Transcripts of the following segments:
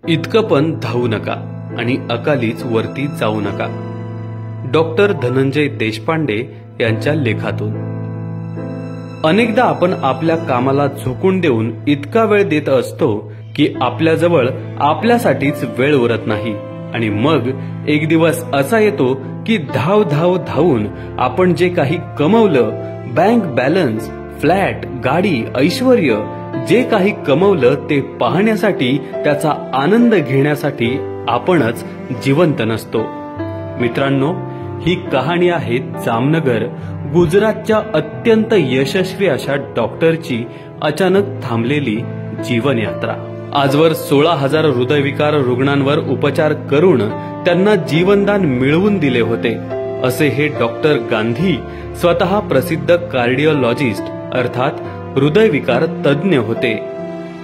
इतकं पण धावू नका आणि अकालीच वरती जाऊ नका. डॉक्टर धनंजय देशपांडे यांच्या लेखातून. अनेकदा आपण आपल्या कामाला झोकून देऊन इतका वेळ देत असतो की आपल्याजवळ आपल्यासाठीच वेळ उरत नाही आणि मग एक दिवस असा येतो की धावून आपण जे काही कमवलं, बँक बॅलन्स, फ्लॅट, गाडी, ऐश्वर्य, जे काही कमवलं ते पाहण्यासाठी, त्याचा आनंद घेण्यासाठी आपणच जिवंत नसतो. मित्रांनो, ही कहाणी आहे जामनगर, गुजरातच्या अत्यंत यशस्वी अशा डॉक्टरची अचानक थांबलेली जीवनयात्रा. आजवर 16,000 हृदयविकार रुग्णांवर उपचार करून त्यांना जीवनदान मिळवून दिले होते, असे हे डॉक्टर गांधी स्वतः प्रसिद्ध कार्डिओलॉजिस्ट अर्थात हृदयविकार तज्ज्ञ होते.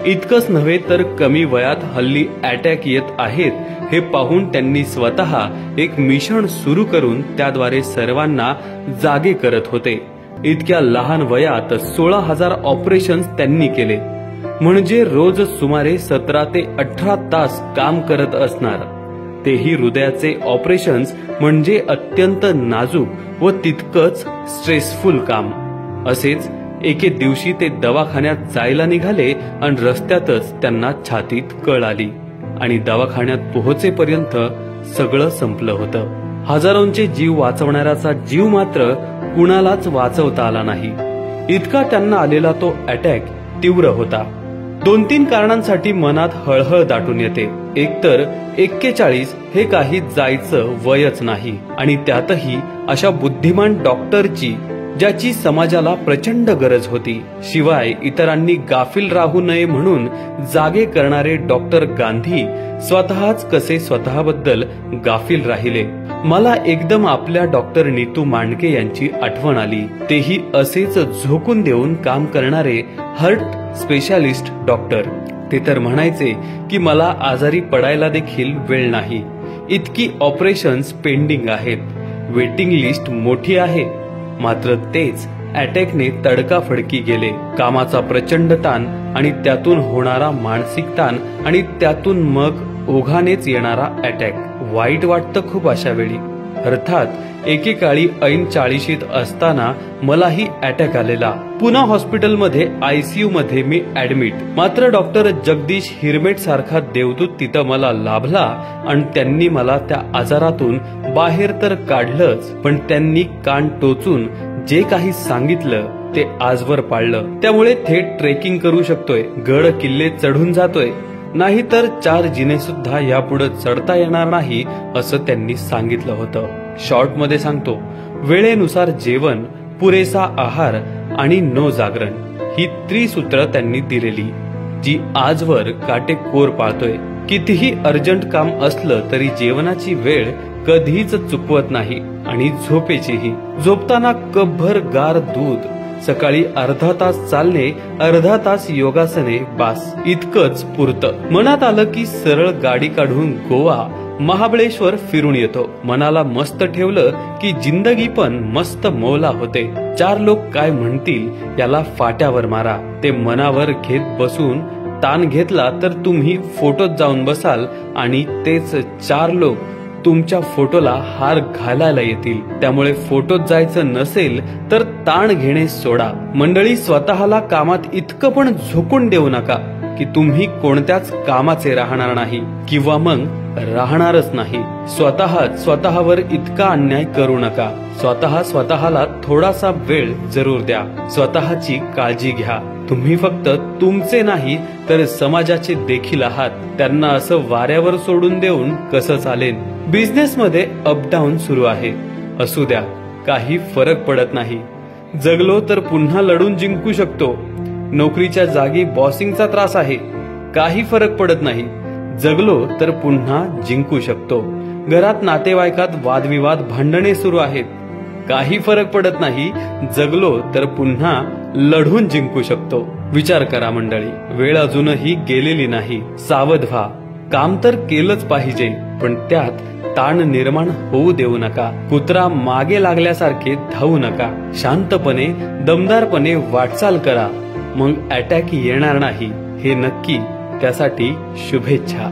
इतकंच नव्हे तर कमी वयात हल्ली अटॅक येत आहेत हे पाहून त्यांनी स्वतः एक मिशन सुरू करून त्याद्वारे सर्वांना जागे करत होते. इतक्या लहान वयात 16,000 ऑपरेशन्स त्यांनी केले, म्हणजे रोज सुमारे 17 ते 18 तास काम करत असणार. तेही हृदयाचे ऑपरेशन्स म्हणजे अत्यंत नाजूक व तितकंच स्ट्रेसफुल काम. असेच एके दिवशी ते दवाखान्यात जायला निघाले आणि रस्त्यातच त्यांना छातीत कळ आली आणि दवाखान्यात पोहोचेपर्यंत सगळं संपलं होतं. हजारोंचे जीव वाचवणाऱ्याचा जीव मात्र कुणालाच वाचवता आला नाही. इतका त्यांना आलेला तो अटॅक तीव्र होता. 2-3 कारणांसाठी मनात हळहळ दाटून येते. एकतर 41 हे काही जायचं वयच नाही आणि त्यातही अशा बुद्धिमान डॉक्टरची ज्याची समाजाला प्रचंड गरज होती. शिवाय इतरांनी गाफील राहू नये म्हणून जागे करणारे डॉक्टर गांधी स्वतःच कसे स्वतःबद्दल गाफील राहिले. मला एकदम आपल्या डॉक्टर नीतू मांडके यांची आठवण आली. तेही असेच झोकून देऊन काम करणारे हार्ट स्पेशालिस्ट डॉक्टर. ते तर म्हणायचे की मला आजारी पडायला देखील वेळ नाही, इतकी ऑपरेशन्स पेंडिंग आहेत, वेटिंग लिस्ट मोठी आहे. मात्र तेच अटॅकने तडकाफडकी गेले. कामाचा प्रचंड ताण आणि त्यातून होणारा मानसिक ताण आणि त्यातून मग ओघानेच येणारा अटॅक. वाईट वाटतं खूप अशा वेळी. अर्थात एकेकाळी ऐन 40शीत असताना मलाही अटॅक आलेला. पुना हॉस्पिटलमध्ये ICU मध्ये मी ऍडमिट. मात्र डॉक्टर जगदीश हिरमेट सारखा देवदूत तिथं मला लाभला आणि त्यांनी मला त्या आजारातून बाहेर तर काढलंच, पण त्यांनी कान टोचून जे काही सांगितलं ते आजवर पाळलं. त्यामुळे थेट ट्रेकिंग करू शकतोय, गड किल्ले चढून जातोय, नाही तर 4 जिने सुद्धा यापुढे चढता येणार नाही असं त्यांनी सांगितलं होतं. शॉर्ट मध्ये सांगतो, वेळेनुसार जेवण, पुरेसा आहार आणि नो जागरण ही त्रिसूत्र त्यांनी दिलेली, जी आजवर काटेकोर पाळतोय. कितीही अर्जंट काम असलं तरी जेवणाची वेळ कधीच चुकवत नाही आणि झोपेचीही. झोपताना कपभर गार दूध, सकाळी अर्धा तास चालणे, अर्धा तास योगासने, बास इतकंच पुरतं. मनात आलं की सरळ गाडी काढून गोवा, महाबळेश्वर फिरून येतो. मनाला मस्त ठेवलं की जिंदगी पण मस्त मौला होते. 4 लोक काय म्हणतील याला फाट्यावर मारा. ते मनावर घेत बसून ताण घेतला तर तुम्ही फोटोत जाऊन बसाल आणि तेच 4 लोक तुमच्या फोटोला हार घालायला येतील. त्यामुळे फोटोत जायचं नसेल तर ताण घेणे सोडा. मंडळी, स्वतःला कामात इतकं पण झोकून देऊ नका की तुम्ही कोणत्याच कामाचे राहणार नाही किंवा मग राहणारच नाही. स्वतःवर इतका अन्याय करू नका. स्वतःला थोडासा वेळ जरूर द्या. स्वतःची काळजी घ्या. तुम्ही फक्त तुमचे नाही तर समाजाचे देखील आहात. त्यांना असं वाऱ्यावर सोडून देऊन कसं चालेल. बिझनेस मध्ये अपडाऊन सुरू आहे, असू द्या, काही फरक पडत नाही. जगलो तर पुन्हा लढून जिंकू शकतो. नोकरीच्या जागी बॉसिंगचा त्रास आहे, काही फरक पडत नाही. जगलो तर पुन्हा जिंकू शकतो. घरात नातेवाईकात वादविवाद, भांडणे सुरू आहेत, काही फरक पडत नाही. जगलो तर पुन्हा लढून जिंकू शकतो. विचार करा मंडळी, वेळ अजूनही गेलेली नाही. सावध व्हा. काम तर केलंच पाहिजे, पण त्यात ताण निर्माण होऊ देऊ नका. कुत्रा मागे लागल्यासारखे धावू नका. शांतपणे, दमदारपणे वाटचाल करा. मग अटॅक येणार नाही हे नक्की. त्यासाठी शुभेच्छा.